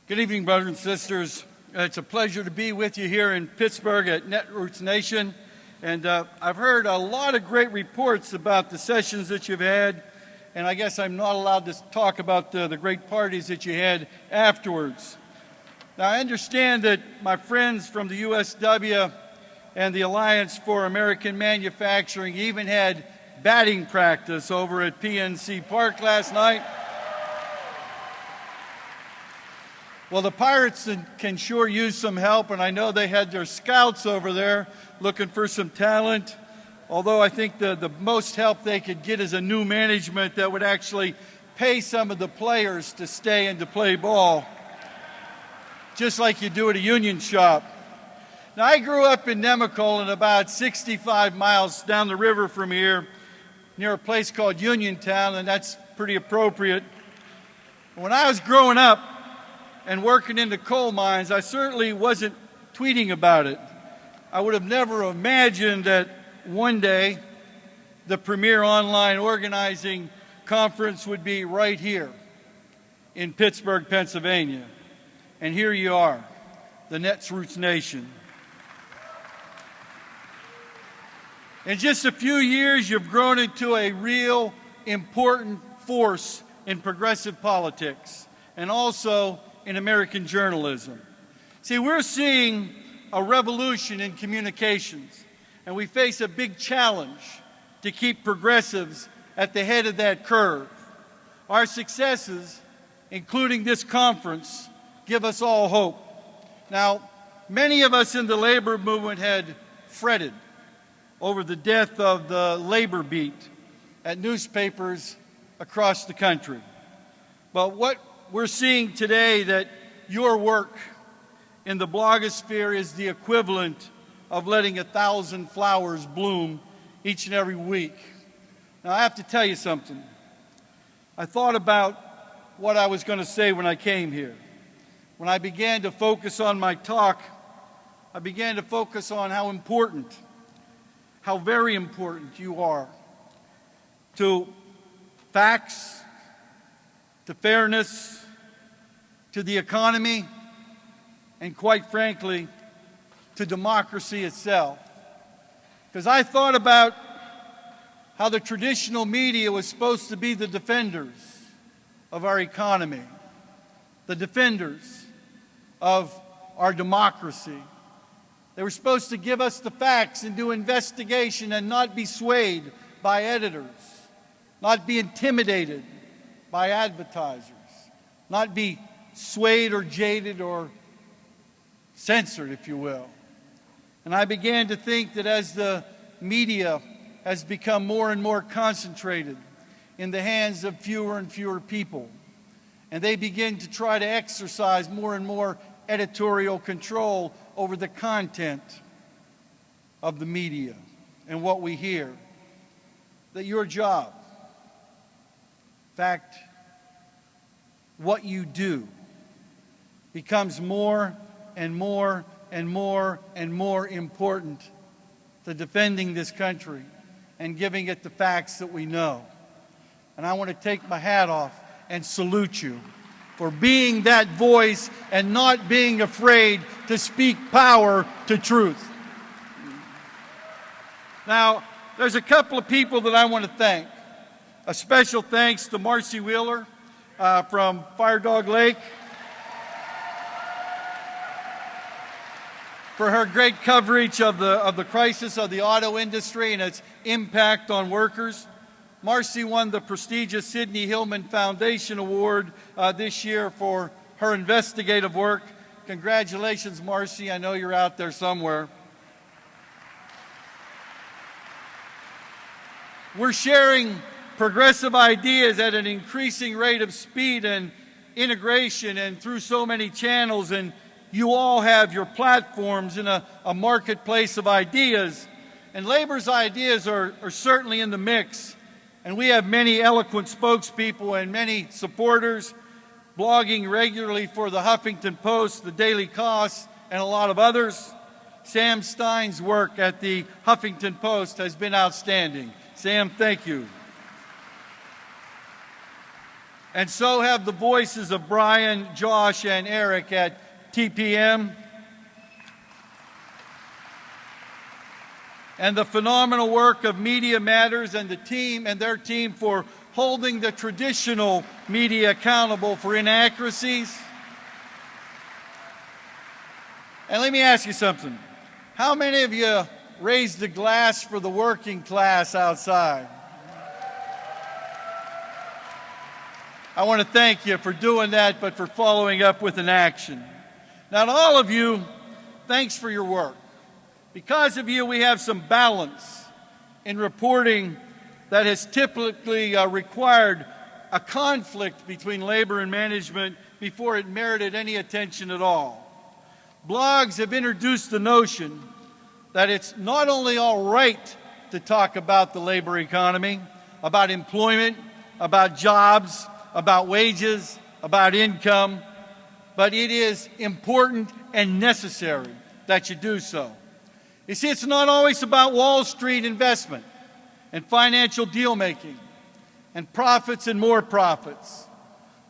Good evening, brothers and sisters. It's a pleasure to be with you here in Pittsburgh at Netroots Nation. And I've heard a lot of great reports about the sessions that you've had. And I guess I'm not allowed to talk about the great parties that you had afterwards. Now, I understand that my friends from the USW and the Alliance for American Manufacturing even had batting practice over at PNC Park last night. Well, the Pirates can sure use some help, and I know they had their scouts over there looking for some talent, although I think the most help they could get is a new management that would actually pay some of the players to stay and to play ball, just like you do at a union shop. Now, I grew up in Nemacolin, about 65 miles down the river from here, near a place called Uniontown, and that's pretty appropriate. When I was growing up, and working in the coal mines, I certainly wasn't tweeting about it. I would have never imagined that one day the premier online organizing conference would be right here in Pittsburgh, Pennsylvania. And here you are, the Netroots Nation. In just a few years, you've grown into a real important force in progressive politics and also in American journalism. See, we're seeing a revolution in communications, and we face a big challenge to keep progressives at the head of that curve. Our successes, including this conference, give us all hope. Now, many of us in the labor movement had fretted over the death of the labor beat at newspapers across the country. But what we're seeing today that your work in the blogosphere is the equivalent of letting 1,000 flowers bloom each and every week. Now, I have to tell you something. I thought about what I was going to say when I came here. When I began to focus on my talk, I began to focus on how important, how very important you are to facts, to fairness, to the economy, and quite frankly, to democracy itself. Because I thought about how the traditional media was supposed to be the defenders of our economy, the defenders of our democracy. They were supposed to give us the facts and do investigation and not be swayed by editors, not be intimidated by advertisers, not be swayed or jaded or censored, if you will. And I began to think that as the media has become more and more concentrated in the hands of fewer and fewer people, and they begin to try to exercise more and more editorial control over the content of the media and what we hear, that your job, in fact, what you do, becomes more and more and more and more important to defending this country and giving it the facts that we know. And I want to take my hat off and salute you for being that voice and not being afraid to speak power to truth. Now, there's a couple of people that I want to thank. A special thanks to Marcy Wheeler from Fire Dog Lake for her great coverage of the crisis of the auto industry and its impact on workers. Marcy won the prestigious Sidney Hillman Foundation Award this year for her investigative work. Congratulations, Marcy. I know you're out there somewhere. We're sharing progressive ideas at an increasing rate of speed and integration and through so many channels, and you all have your platforms in a marketplace of ideas. And labor's ideas are certainly in the mix, and we have many eloquent spokespeople and many supporters blogging regularly for the Huffington Post, the Daily Cost, and a lot of others. Sam Stein's work at the Huffington Post has been outstanding. Sam, thank you. And so have the voices of Brian, Josh, and Eric at TPM. And the phenomenal work of Media Matters and the team and their team for holding the traditional media accountable for inaccuracies. And let me ask you something. How many of you raised the glass for the working class outside? I want to thank you for doing that, but for following up with an action. Now, to all of you, thanks for your work. Because of you, we have some balance in reporting that has typically required a conflict between labor and management before it merited any attention at all. Blogs have introduced the notion that it's not only all right to talk about the labor economy, about employment, about jobs, about wages, about income, but it is important and necessary that you do so. You see, it's not always about Wall Street investment and financial deal-making and profits and more profits.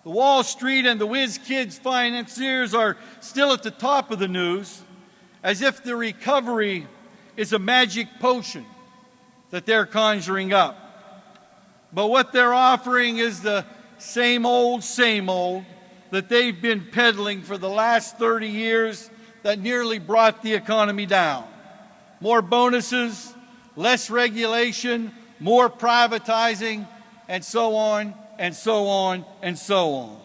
The Wall Street and the whiz kids financiers are still at the top of the news, as if the recovery is a magic potion that they're conjuring up. But what they're offering is the same old that they've been peddling for the last 30 years that nearly brought the economy down. More bonuses, less regulation, more privatizing, and so on, and so on, and so on.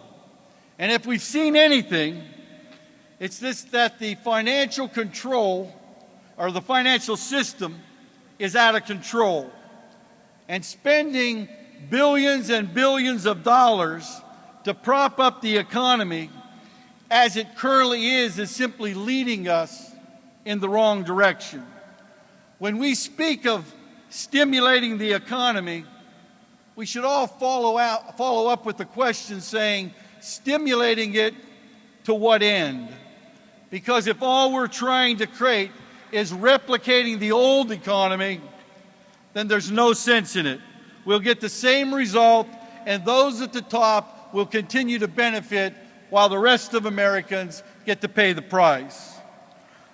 And if we've seen anything, it's this, that the financial control, or the financial system, is out of control. And spending billions and billions of dollars to prop up the economy as it currently is simply leading us in the wrong direction. When we speak of stimulating the economy, we should all follow up with the question saying, stimulating it to what end? Because if all we're trying to create is replicating the old economy, then there's no sense in it. We'll get the same result, and those at the top will continue to benefit while the rest of Americans get to pay the price.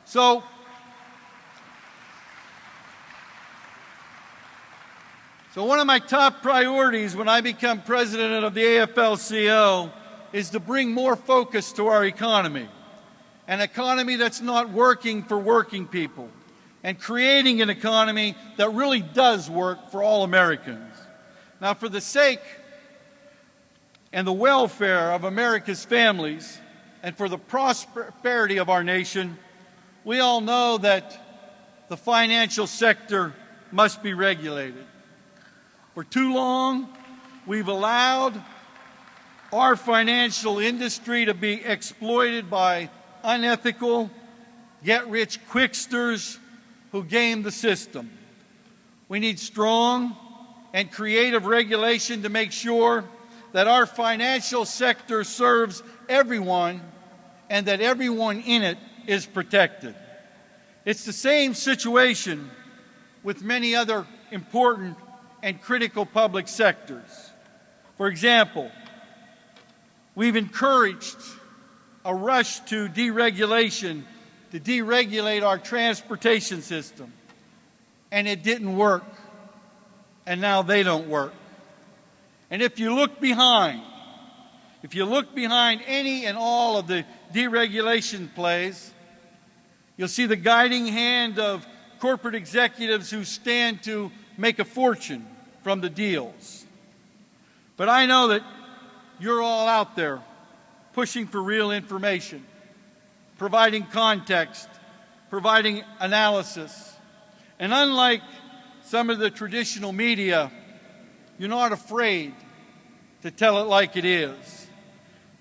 So one of my top priorities when I become president of the AFL-CIO is to bring more focus to our economy, an economy that's not working for working people, and creating an economy that really does work for all Americans. Now, for the sake and the welfare of America's families and for the prosperity of our nation, we all know that the financial sector must be regulated. For too long, we've allowed our financial industry to be exploited by unethical, get-rich-quicksters who game the system. We need strong and creative regulation to make sure that our financial sector serves everyone and that everyone in it is protected. It's the same situation with many other important and critical public sectors. For example, we've encouraged a rush to deregulation, to deregulate our transportation system, and it didn't work, and now they don't work. And if you look behind any and all of the deregulation plays, you'll see the guiding hand of corporate executives who stand to make a fortune from the deals. But I know that you're all out there pushing for real information, providing context, providing analysis. And unlike some of the traditional media, you're not afraid to tell it like it is.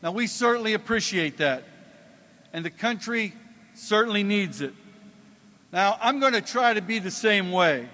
Now, we certainly appreciate that, and the country certainly needs it. Now, I'm going to try to be the same way.